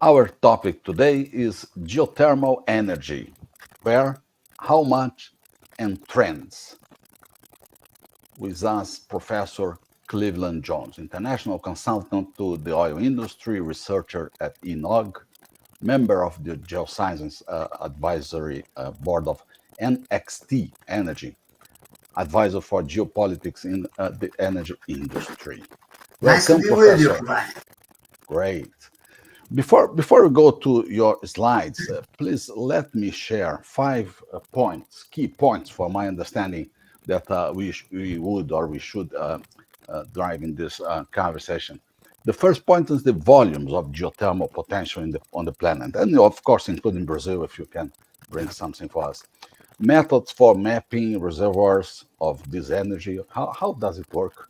Our topic today is geothermal energy. Where, how much, and trends. With us, Professor Cleveland Jones, international consultant to the oil industry, researcher at ENOG, member of the Geosciences Advisory Board of NXT Energy, advisor for geopolitics in the energy industry. Nice to Welcome, be with you, Professor. Brian. Great. Before we go to your slides, please let me share five points, key points for my understanding that we would or we should drive in this conversation. The first point is the volumes of geothermal potential on the planet, and of course, including Brazil, if you can bring something for us. Methods for mapping reservoirs of this energy. How does it work?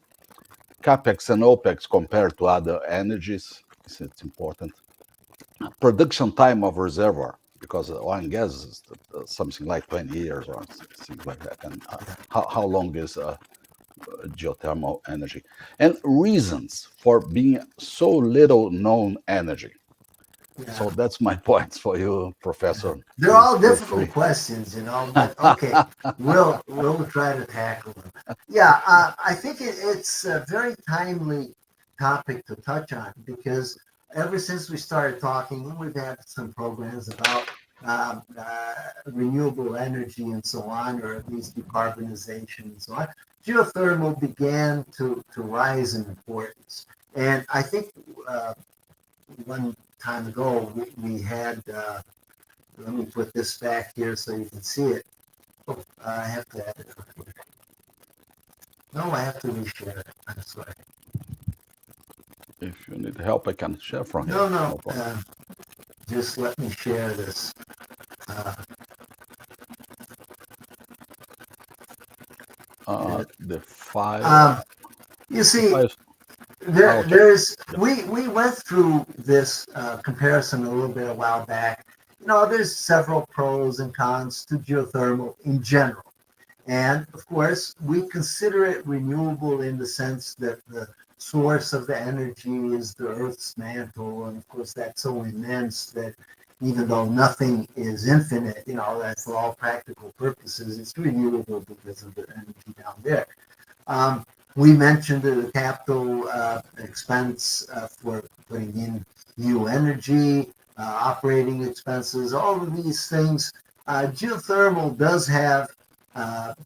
CapEx and OpEx compared to other energies. It's important. Production time of reservoir, because oil and gas is something like 20 years or things like that. And how long is geothermal energy? And reasons for being so little known energy. Yeah, So that's my points for you, Professor. they're Please all feel difficult free. questions, but okay, we'll try to tackle them. Yeah, I think it's a very timely topic to touch on because ever since we started talking, we've had some programs about renewable energy and so on, or at least decarbonization and so on. Geothermal began to rise in importance, and I think one time ago we had. Let me put this back here so you can see it. Oh, I have to add it up here. No, I have to reshare it. I'm sorry. If you need help, I can share from here. No, no. No problem. Just let me share this. Uh, The file, um, you the see, files. there's Yeah. we went through this comparison a little bit a while back. There's several pros and cons to geothermal in general. And of course, we consider it renewable in the sense that the source of the energy is the Earth's mantle. And of course, that's so immense that even though nothing is infinite, that for all practical purposes, it's renewable because of the energy down there. Um, we mentioned the capital expense for putting in new energy, operating expenses, all of these things. Geothermal does have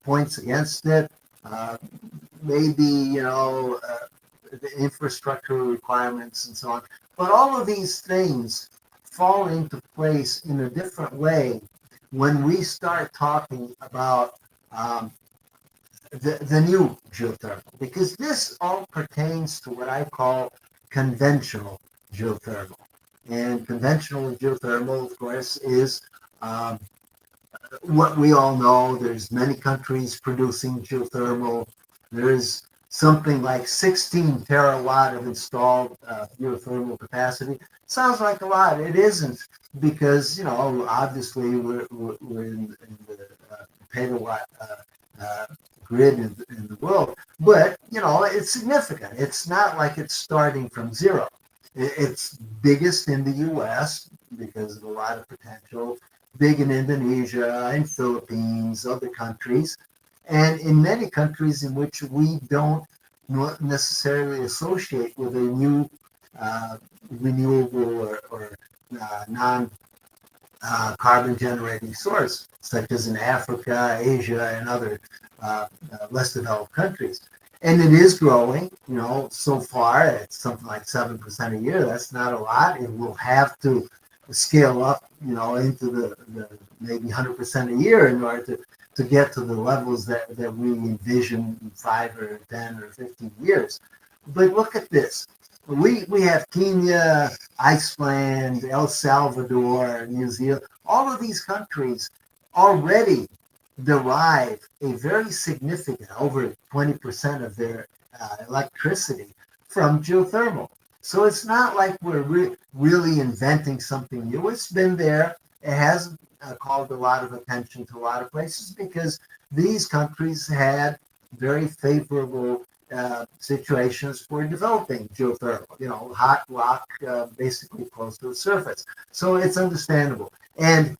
points against it. Uh, Maybe, the infrastructure requirements and so on. But all of these things fall into place in a different way when we start talking about um, the new geothermal, because this all pertains to what I call conventional geothermal. And conventional geothermal, of course, is um, what we all know. There's many countries producing geothermal. There's something like 16 terawatt of installed geothermal capacity. Sounds like a lot. It isn't, because obviously we're in the petawatt uh, grid in the world. But it's significant. It's not like it's starting from zero. It's biggest in the U.S. because of a lot of potential, big in Indonesia, in Philippines, other countries, and in many countries in which we don't necessarily associate with a new uh, renewable or non carbon generating source, such as in Africa, Asia, and other less developed countries. And it is growing, so far it's something like 7% a year. That's not a lot. It will have to scale up, into the maybe 100% a year in order to get to the levels that we envision in 5 or 10 or 15 years. But look at this. We have Kenya, Iceland, El Salvador, New Zealand. All of these countries already derive a very significant, over 20% of their electricity from geothermal. So it's not like we're really inventing something new. It's been there. It has called a lot of attention to a lot of places because these countries had very favorable situations for developing geothermal, hot rock basically close to the surface. So it's understandable. And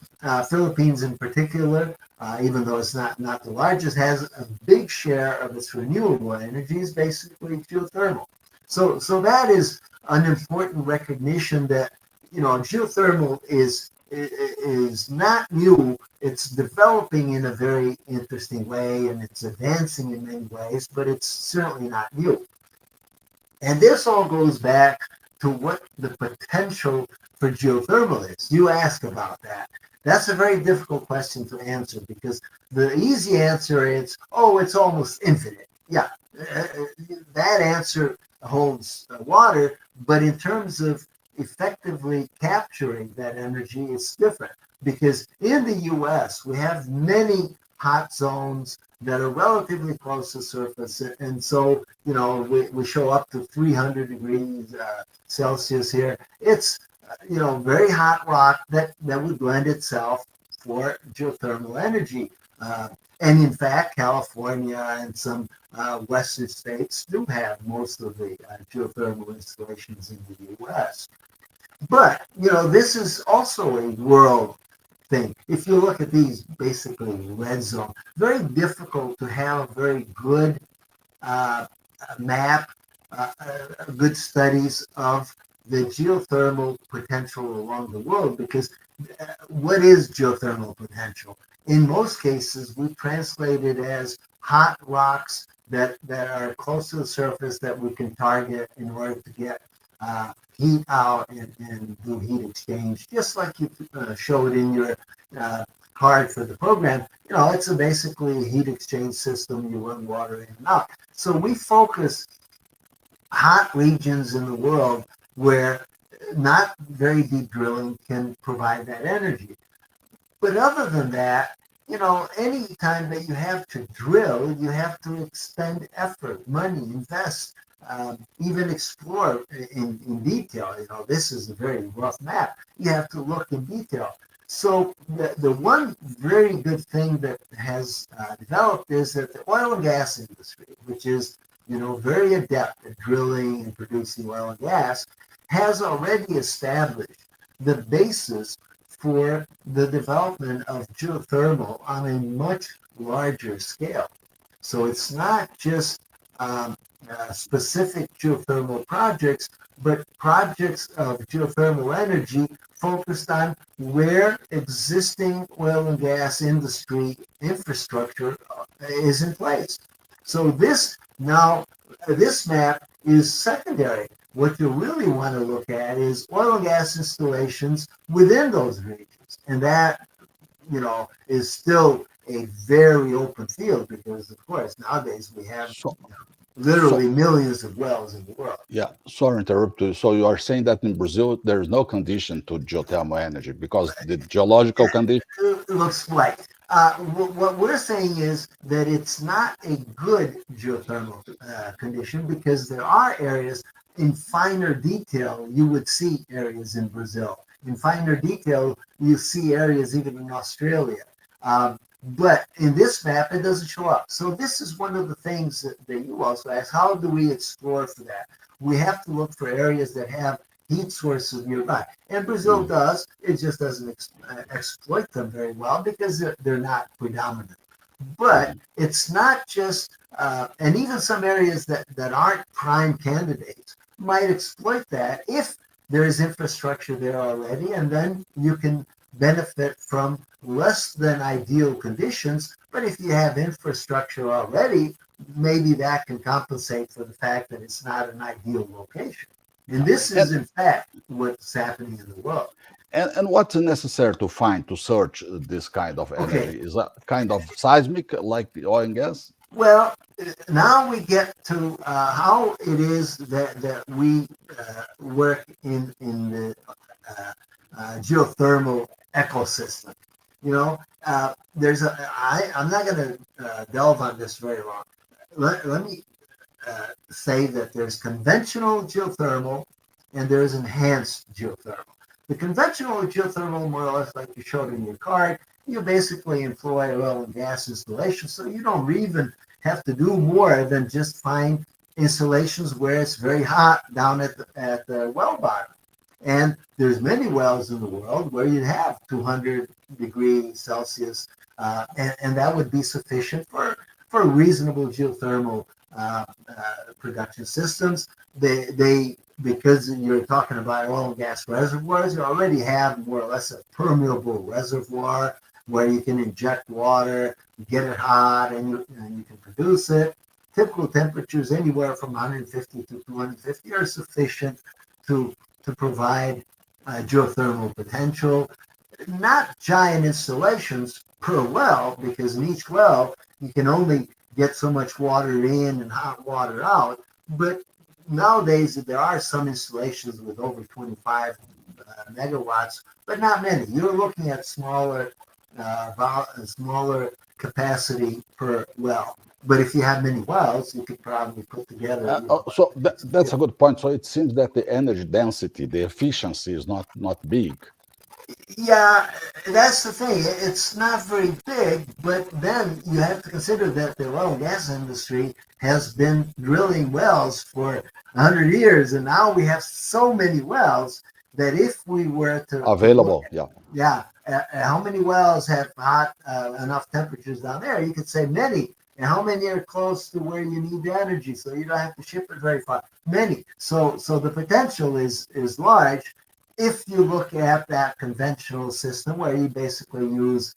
Philippines in particular, even though it's not the largest, has a big share of its renewable energy is basically geothermal. So that is an important recognition that geothermal is not new. It's developing in a very interesting way, and it's advancing in many ways, but it's certainly not new. And this all goes back to what the potential for geothermal is. You ask about that. That's a very difficult question to answer because the easy answer is, oh, it's almost infinite. Yeah, that answer holds water, but in terms of effectively capturing that energy, it's different because in the US, we have many hot zones that are relatively close to surface. And so, we show up to 300 degrees Celsius here. It's, very hot rock that would lend itself for geothermal energy. And in fact, California and some western states do have most of the geothermal installations in the U.S. But, this is also a world thing. If you look at these basically red zone, very difficult to have very good uh, map, good studies of the geothermal potential along the world because what is geothermal potential? In most cases, we translate it as hot rocks that are close to the surface that we can target in order to get heat out and do heat exchange, just like you showed in your uh, card for the program. It's basically a heat exchange system. You run water in and out. So we focus hot regions in the world where not very deep drilling can provide that energy. But other than that, any time that you have to drill, you have to expend effort, money, invest, even explore in detail. This is a very rough map. You have to look in detail. So the one very good thing that has developed is that the oil and gas industry, which is very adept at drilling and producing oil and gas, has already established the basis for the development of geothermal on a much larger scale. So it's not just specific geothermal projects, but projects of geothermal energy focused on where existing oil and gas industry infrastructure is in place. So this map is secondary. What you really want to look at is oil and gas installations within those regions. And that, is still a very open field because, of course, nowadays we have So, literally so millions of wells in the world. yeah, sorry to interrupt you. So you are saying that in Brazil there is no condition to geothermal energy because the geological condition. It looks like. What we're saying is that it's not a good geothermal condition because there are areas in finer detail. You would see areas in Brazil. In finer detail, you see areas even in Australia. But in this map, it doesn't show up. So this is one of the things that you also asked. How do we explore for that? We have to look for areas that have heat sources nearby. And Brazil Mm, does. It just doesn't exploit them very well because they're not predominant. But mhm. it's not just, and even some areas that aren't prime candidates might exploit that if there's infrastructure there already, and then you can benefit from less than ideal conditions. But if you have infrastructure already, maybe that can compensate for the fact that it's not an ideal location. And Yeah. this is, in fact, what's happening in the world. And what's necessary to find to search this kind of Okay, energy? Is that kind of seismic like the oil and gas? well, now we get to how it is that we work in the geothermal ecosystem. I'm not going to delve on this very long. Let me say that there's conventional geothermal and there's enhanced geothermal. The conventional geothermal, more or less like you showed in your card, you basically employ oil and gas installation, so you don't even have to do more than just find installations where it's very hot down at the well bottom. And there's many wells in the world where you have 200 degrees Celsius, and that would be sufficient for reasonable geothermal production systems. They because you're talking about oil and gas reservoirs, you already have more or less a permeable reservoir where you can inject water, get it hot, and you can produce it. Typical temperatures anywhere from 150 to 250 are sufficient to provide geothermal potential. Not giant installations per well, because in each well you can only get so much water in and hot water out. But nowadays there are some installations with over 25 megawatts, but not many. You're looking at smaller capacity per well. But if you have many wells, you could probably put together. So that's a good point. So it seems that the energy density, the efficiency is not big. Yeah, that's the thing. It's not very big, but then you have to consider that the oil and gas industry has been drilling wells for 100 years, and now we have so many wells that if we were to look Available, at, yeah. yeah, how many wells have hot enough temperatures down there, you could say many. And how many are close to where you need the energy, so you don't have to ship it very far? Many. So the potential is large if you look at that conventional system where you basically use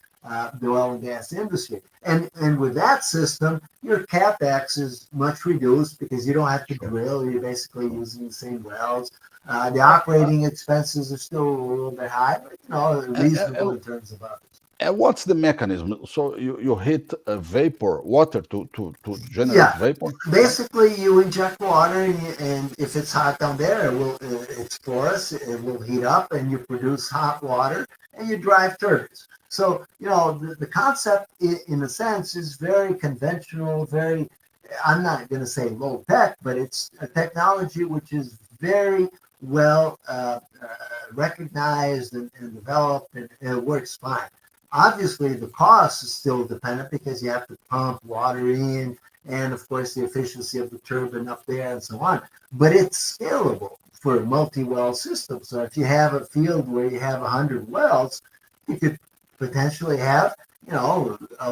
the oil and gas industry. And with that system, your capex is much reduced because you don't have to Sure. drill. You're basically using the same wells. The operating expenses are still a little bit high, but reasonable And, in terms of others. and what's the mechanism? So you hit a vapor, water to generate Yeah, vapor? Yeah. basically you inject water, and if it's hot down there, it's porous, it will heat up, and you produce hot water, and you drive turbines. So the concept, in a sense, is very conventional, very, I'm not going to say low tech, but it's a technology which is very well recognized and developed, and it works fine. Obviously, the cost is still dependent because you have to pump water in, and of course, the efficiency of the turbine up there and so on. But it's scalable for multi-well systems. So if you have a field where you have 100 wells, you could potentially have,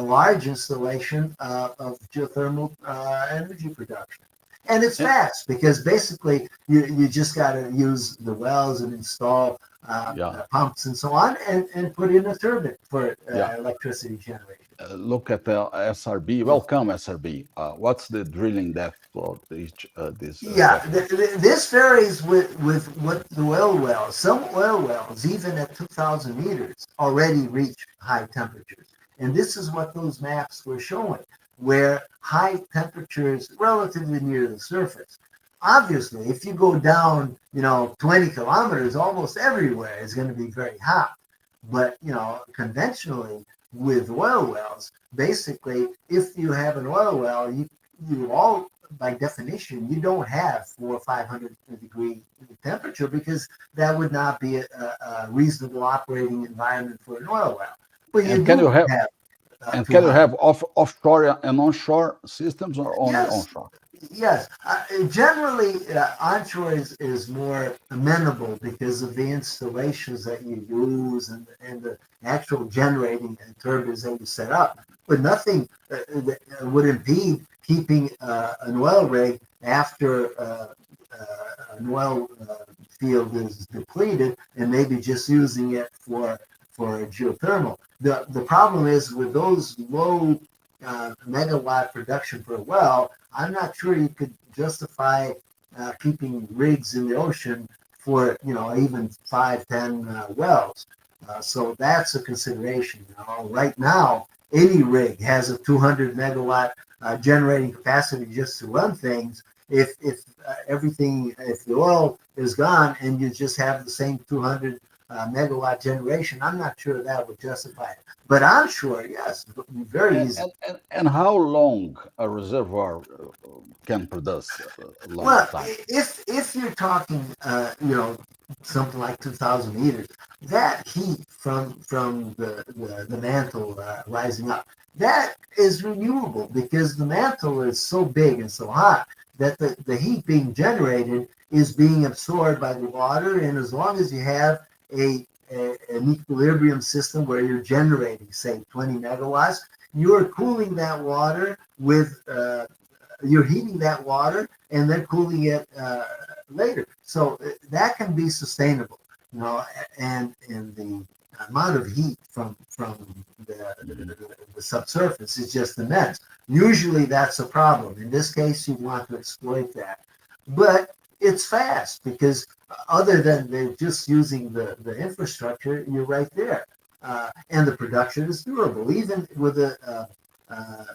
a large installation of geothermal energy production. And it's And, fast because basically you just got to use the wells and install yeah. pumps and so on, and put in a turbine for Yeah. electricity generation. Look at the SRB. Welcome, SRB. What's the drilling depth for each this Yeah, sector? this varies with what the oil wells. Some oil wells, even at 2,000 meters, already reach high temperatures. And this is what those maps were showing, where high temperatures relatively near the surface. Obviously, if you go down, 20 kilometers, almost everywhere is going to be very hot. But, conventionally with oil wells, basically, if you have an oil well, you all by definition, you don't have 400 or 500 degree temperature because that would not be a reasonable operating environment for an oil well. But you And can you do have have and too can you hot. have offshore and onshore systems or only Yes, onshore? yes. Generally, onshore is more amenable because of the installations that you use and the actual generating turbines that you set up. But nothing that would impede keeping an oil rig after an oil field is depleted and maybe just using it for geothermal. The problem is with those low megawatt production per well, I'm not sure you could justify keeping rigs in the ocean for even 5, 10 wells. So that's a consideration. Right now, any rig has a 200 megawatt generating capacity just to run things. If the oil is gone and you just have the same 200 megawatt generation, I'm not sure that would justify it. But onshore, yes, very And, easy. and how long a reservoir can produce a long Well, time? if you're talking, something like 2,000 meters, that heat from the mantle rising up, that is renewable because the mantle is so big and so hot that the heat being generated is being absorbed by the water. And as long as you have an equilibrium system where you're generating, say, 20 megawatts, you're cooling that water with, you're heating that water and then cooling it later. So that can be sustainable, you know, and the amount of heat from the subsurface is just immense. Usually that's a problem. In this case, you want to exploit that. But it's fast because other than they're just using the infrastructure, you're right there. And the production is durable. Even with the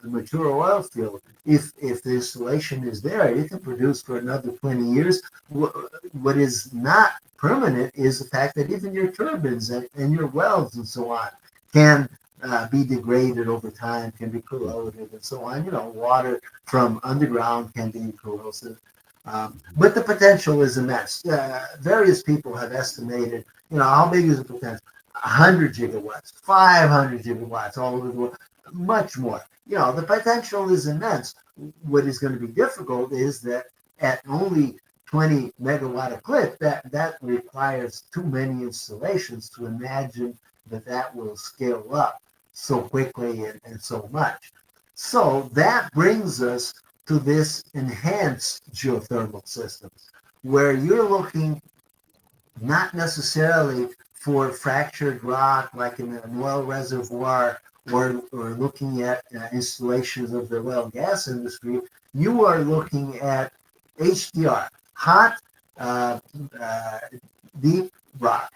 mature oil field, if the installation is there, it can produce for another 20 years. What is not permanent is the fact that even your turbines and your wells and so on can be degraded over time, can be corroded and so on. You know, water from underground can be corrosive. But the potential is immense. Various people have estimated, you know, how big is the potential? 100 gigawatts, 500 gigawatts all over the world, much more. You know, the potential is immense. What is going to be difficult is that at only 20 megawatt a clip, that requires too many installations to imagine that will scale up so quickly and so much. So that brings us to this enhanced geothermal systems, where you're looking not necessarily for fractured rock like in an oil reservoir or looking at installations of the oil and gas industry. You are looking at HDR, hot, uh, uh, deep rock,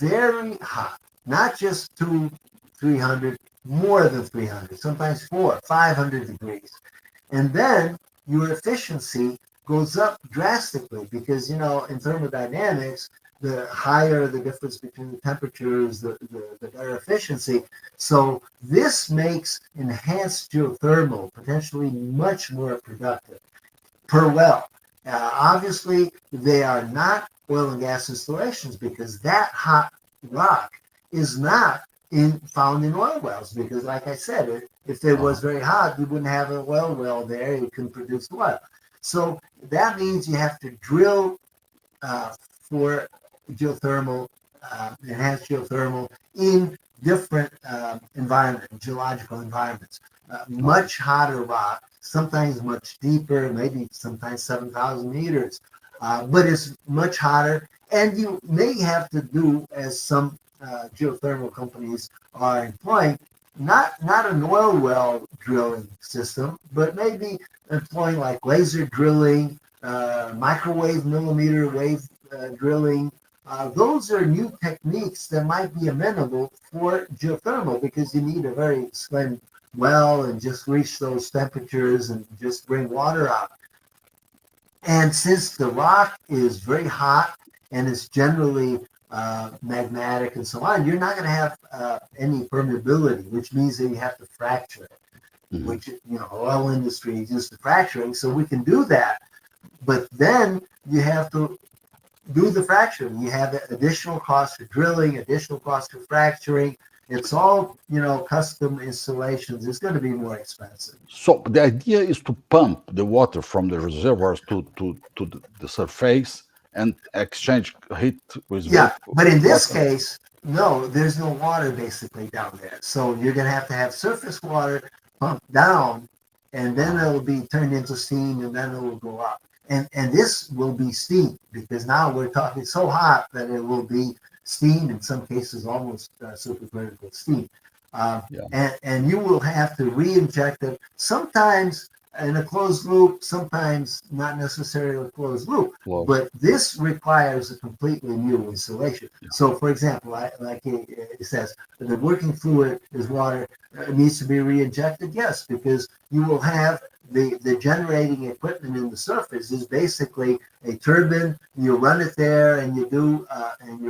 very hot, not just 300, more than 300, sometimes 500 degrees. And then your efficiency goes up drastically because, you know, in thermodynamics, the higher the difference between the temperatures, the better efficiency. So this makes enhanced geothermal potentially much more productive per well. Obviously, they are not oil and gas installations because that hot rock is not found in oil wells because, like I said, if it was very hot, you wouldn't have a well there. You couldn't produce oil. So that means you have to drill for geothermal, enhanced geothermal in different geological environments. Much hotter rock, sometimes much deeper, maybe sometimes 7,000 meters, but it's much hotter. And you may have to do, as some geothermal companies are employing, not an oil well drilling system, but maybe employing like laser drilling, microwave millimeter wave drilling. Those are new techniques that might be amenable for geothermal because you need a very slim well and just reach those temperatures and just bring water out. And since the rock is very hot and it's generally magmatic and so on, you're not going to have any permeability, which means that you have to fracture it, which, you know, oil industry is used to fracturing, so we can do that. But then you have to do the fracturing. You have additional costs for drilling, additional costs for fracturing. It's all, you know, custom installations. It's going to be more expensive. So the idea is to pump the water from the reservoirs to the surface and exchange heat with Yeah, but in this water. case, no, there's no water basically down there. So you're going to have surface water pumped down, and then it'll be turned into steam, and then it will go up. And this will be steam because now we're talking so hot that it will be steam, in some cases almost supercritical steam. Yeah. And you will have to re-inject it sometimes in a closed loop, sometimes not necessarily a closed loop. Well, But this requires a completely new installation. yeah. So, for example, like it says, the working fluid is water, needs to be re-injected. Yes, because you will have the generating equipment in the surface is basically a turbine. You run it there, and you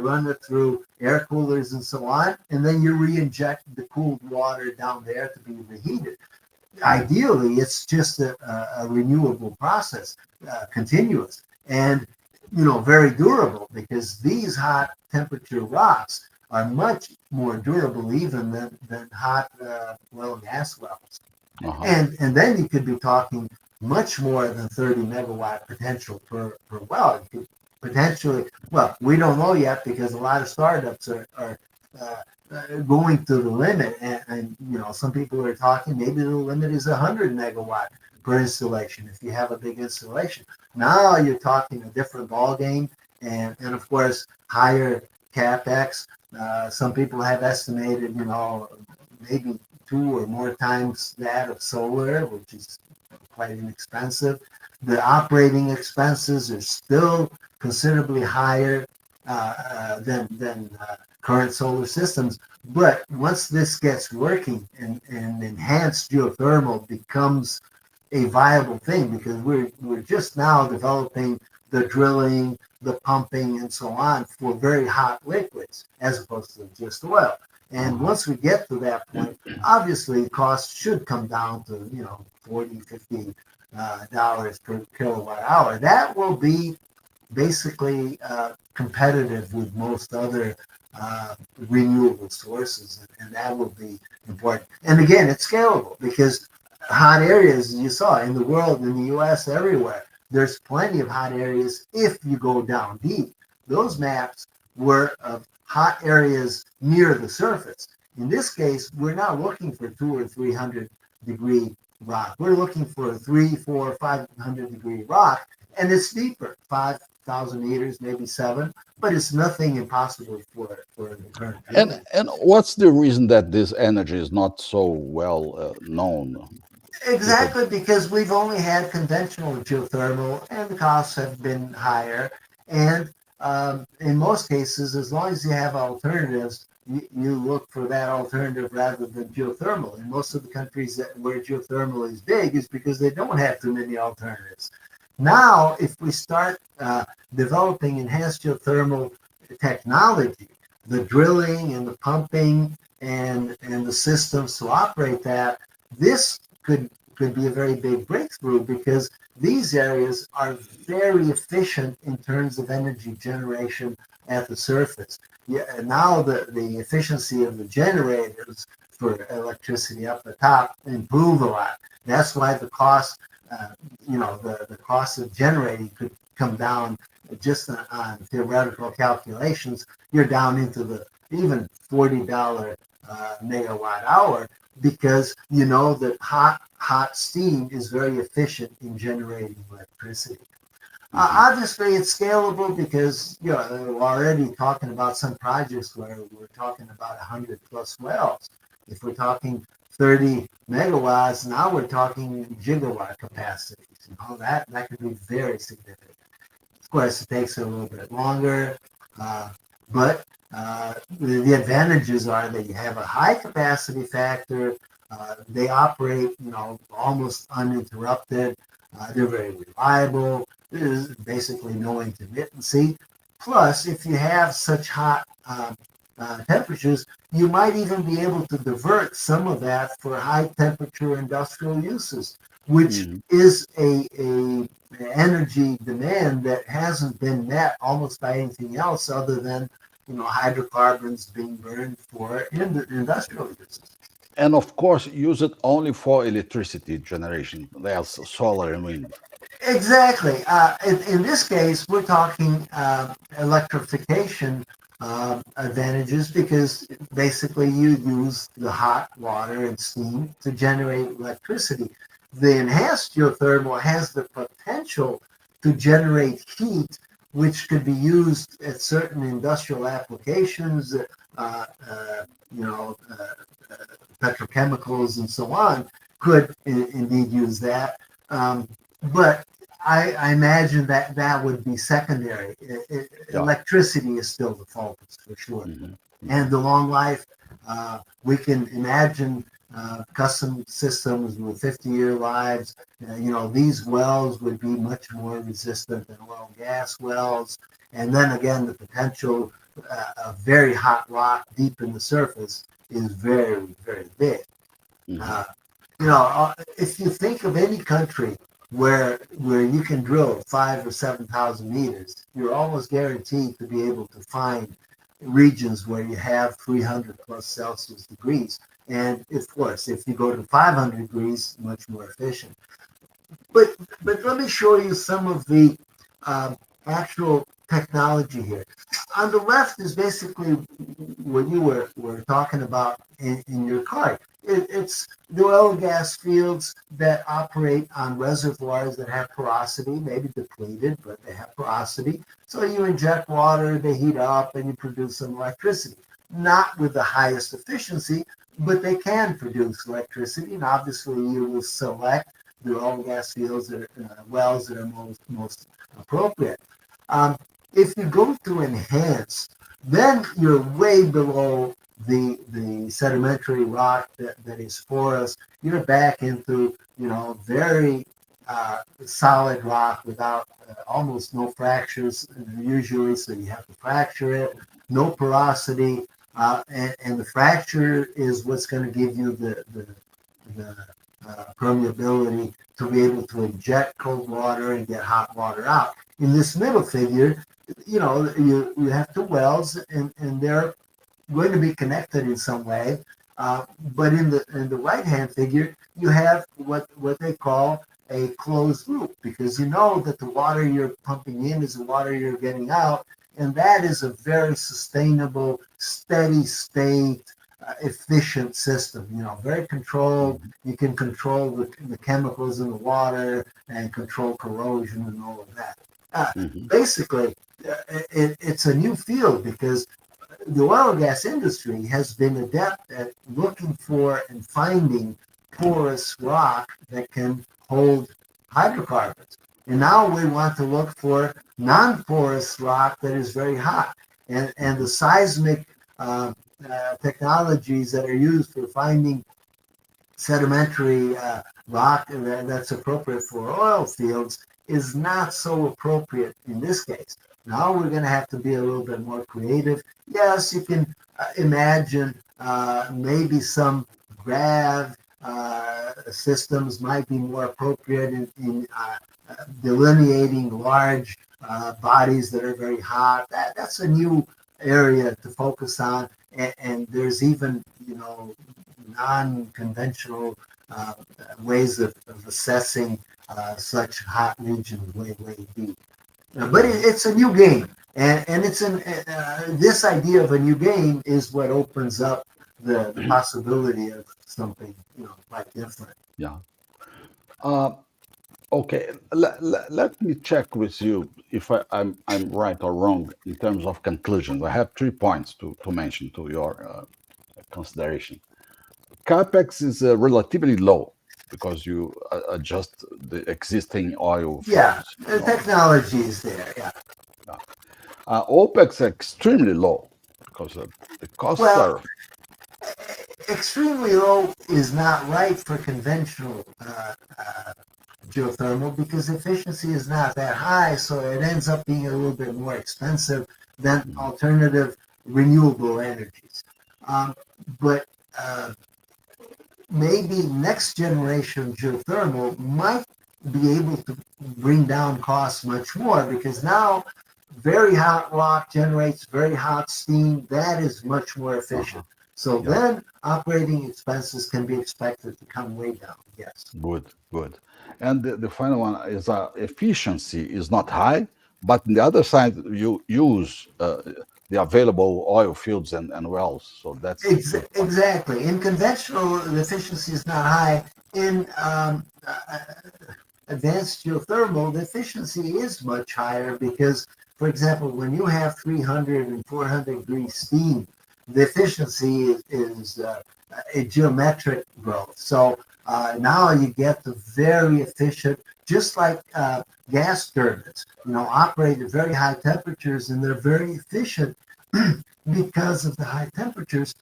run it through air coolers and so on, and then you re-inject the cooled water down there to be reheated. Ideally, it's just a renewable process, continuous, and, you know, very durable because these hot temperature rocks are much more durable even than hot oil and gas wells. Uh-huh. And then you could be talking much more than 30 megawatt potential per well. You could potentially, well, we don't know yet because a lot of startups are uh, going to the limit. And, you know, some people are talking maybe the limit is 100 megawatt per installation if you have a big installation. Now you're talking a different ball game, and of course, higher capex. Some people have estimated, you know, maybe two or more times that of solar, which is quite inexpensive. The operating expenses are still considerably higher than current solar systems. But once this gets working and enhanced geothermal becomes a viable thing, because we're just now developing the drilling, the pumping, and so on for very hot liquids as opposed to just oil. And Uh-huh. once we get to that point, obviously costs should come down to, you know, 40, 50 dollars per kilowatt hour. That will be basically competitive with most other renewable sources, and that will be important. And again, it's scalable because hot areas, you saw in the world, in the U.S., everywhere, there's plenty of hot areas if you go down deep. Those maps were of hot areas near the surface. In this case, we're not looking for 200 or 300 degree rock. We're looking for a 300, 400, 500 degree rock, and it's deeper, 5,000 meters, maybe seven, but it's nothing impossible for the current drilling. And what's the reason that this energy is not so well known? Is it? Exactly, because we've only had conventional geothermal and the costs have been higher. And in most cases, as long as you have alternatives, you look for that alternative rather than geothermal. In most of the countries where geothermal is big is because they don't have too many alternatives. Now, if we start developing enhanced geothermal technology, the drilling and the pumping and the systems to operate that, this could be a very big breakthrough because these areas are very efficient in terms of energy generation at the surface. Yeah, and now the efficiency of the generators for electricity up the top improve a lot. That's why the cost, uh, the cost of generating could come down just on theoretical calculations. You're down into the even $40 megawatt hour because you know that hot steam is very efficient in generating electricity. Mhm. Obviously, it's scalable because we're already talking about some projects where we're talking about 100 plus wells. If we're talking 30 megawatts, now we're talking gigawatt capacities. You know that could be very significant. Of course, it takes a little bit longer, uh, but the advantages are that you have a high capacity factor. They operate, almost uninterrupted. They're very reliable. There's basically no intermittency. Plus, if you have such hot temperatures, you might even be able to divert some of that for high temperature industrial uses, which Mhm. is a energy demand that hasn't been met almost by anything else other than hydrocarbons being burned for industrial uses. And of course, use it only for electricity generation. There's solar and wind. Exactly. In this case, we're talking electrification advantages because basically you use the hot water and steam to generate electricity. The enhanced geothermal has the potential to generate heat, which could be used at certain industrial applications, you know, uh, petrochemicals and so on could indeed use that. But I imagine that would be secondary. Yeah. Electricity is still the focus for sure. Hmm. And Hmm. the long life, we can imagine custom systems with 50-year lives. These wells would be much more resistant than oil and gas wells. And then again, the potential of very hot rock deep in the surface is very, very big. Hmm. Uh, if you think of any country where you can drill 5 or 7,000 meters, you're almost guaranteed to be able to find regions where you have 300 plus Celsius degrees. And of course, if you go to 500 degrees, much more efficient. But but let me show you some of the um, actual technology here. On the left is basically what you were talking about in your card. It's the oil and gas fields that operate on reservoirs that have porosity, maybe depleted, but they have porosity. So you inject water, they heat up, and you produce some electricity. Not with the highest efficiency, but they can produce electricity. And obviously, you will select the oil and gas fields that wells that are most appropriate. Um, if you go to enhance, then you're way below the sedimentary rock that is porous. You're back into very solid rock without almost no fractures usually, so you have to fracture it. No porosity, and the fracture is what's going to give you the permeability to be able to inject cold water and get hot water out. In this middle figure, you have two wells, and they're going to be connected in some way. But in the right hand figure, you have what they call a closed loop, because you know that the water you're pumping in is the water you're getting out, and that is a very sustainable, steady state, efficient system. Very controlled. Mhm. You can control the chemicals in the water and control corrosion and all of that. Uh, Mhm. Basically, it's a new field because the oil and gas industry has been adept at looking for and finding porous rock that can hold hydrocarbons. And now we want to look for non-porous rock that is very hot. And the Mhm. seismic uh, technologies that are used for finding sedimentary rock that's appropriate for oil fields is not so appropriate in this case. Now we're going to have to be a little bit more creative. Yes, you can imagine maybe some grav systems might be more appropriate in delineating large bodies that are very hot. That's a new area to focus on. And there's even, non-conventional uh, ways of assessing such hot regions way deep. But Mhm. it's a new game, and it's this idea of a new game is what opens up the possibility of something quite different. Yeah. Uh, okay. Let me check with you if I'm right or wrong in terms of conclusions. I have 3 points to mention to your consideration. CapEx is relatively low because you adjust the existing oil Yeah, fields. the technology is there. Yeah. Yeah. OpEx extremely low because the costs Well, are. extremely low is not right for conventional geothermal because efficiency is not that high, so it ends up being a little bit more expensive than Mhm. alternative renewable energies. Um, but maybe next generation geothermal might be able to bring down costs much more because now very hot rock generates very hot steam. That is much more Uh-huh. efficient. So Yeah. then operating expenses can be expected to come way down. Yes. Good. Good. And the final one is efficiency is not high, but on the other side you use the available oil fields and wells. So that's a good point. Exactly. In conventional, the efficiency is not high. In advanced geothermal, the efficiency is much higher because, for example, when you have 300 and 400 degree steam, the efficiency is a geometric growth. So now you get the very efficient, just like gas turbines, operate at very high temperatures and they're very efficient because of the high temperatures.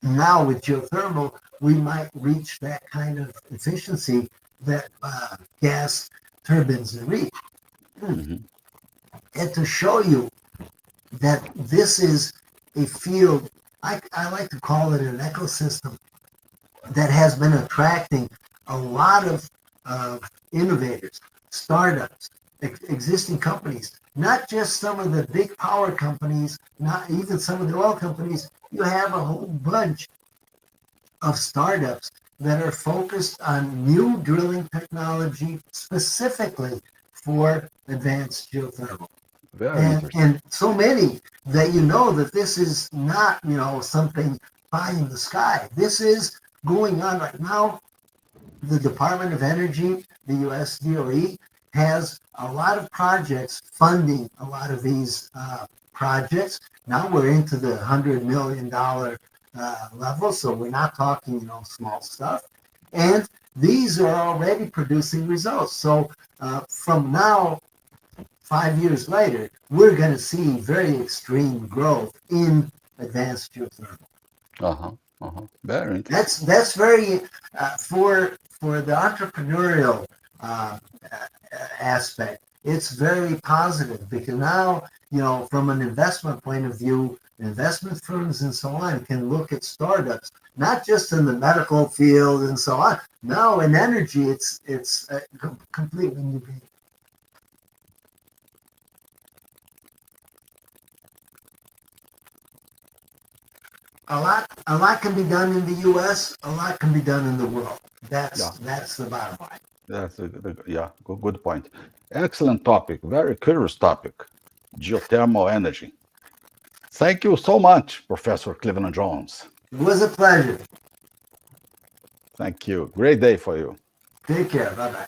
Now with geothermal, we might reach that kind of efficiency that gas turbines reach. Hmm. And to show you that this is a field, I like to call it an ecosystem that has been attracting a lot of innovators, startups, existing companies, not just some of the big power companies, not even some of the oil companies. You have a whole bunch of startups that are focused on new drilling technology specifically for advanced geothermal. Very interesting. And so many that you know that this is not, something pie in the sky. This is going on right now. The Department of Energy, the US DOE, has a lot of projects funding a lot of these projects. Now we're into the $100 million level, so we're not talking, small stuff. And these are already producing results. So from now, 5 years later, we're going to see very extreme growth in advanced geothermal. Uh-huh. Uh-huh. Very interesting. That's very for the entrepreneurial aspect. It's very positive because now, from an investment point of view, investment firms and so on can look at startups not just in the medical field and so on. Now in energy, it's completely new. A lot can be done in the U.S. A lot can be done in the world. Yeah, That's the bottom line. that's yeah, good point. Excellent topic. Very curious topic. Geothermal energy. Thank you so much, Professor Cleveland Jones. It was a pleasure. Thank you. Great day for you. Take care. Bye bye.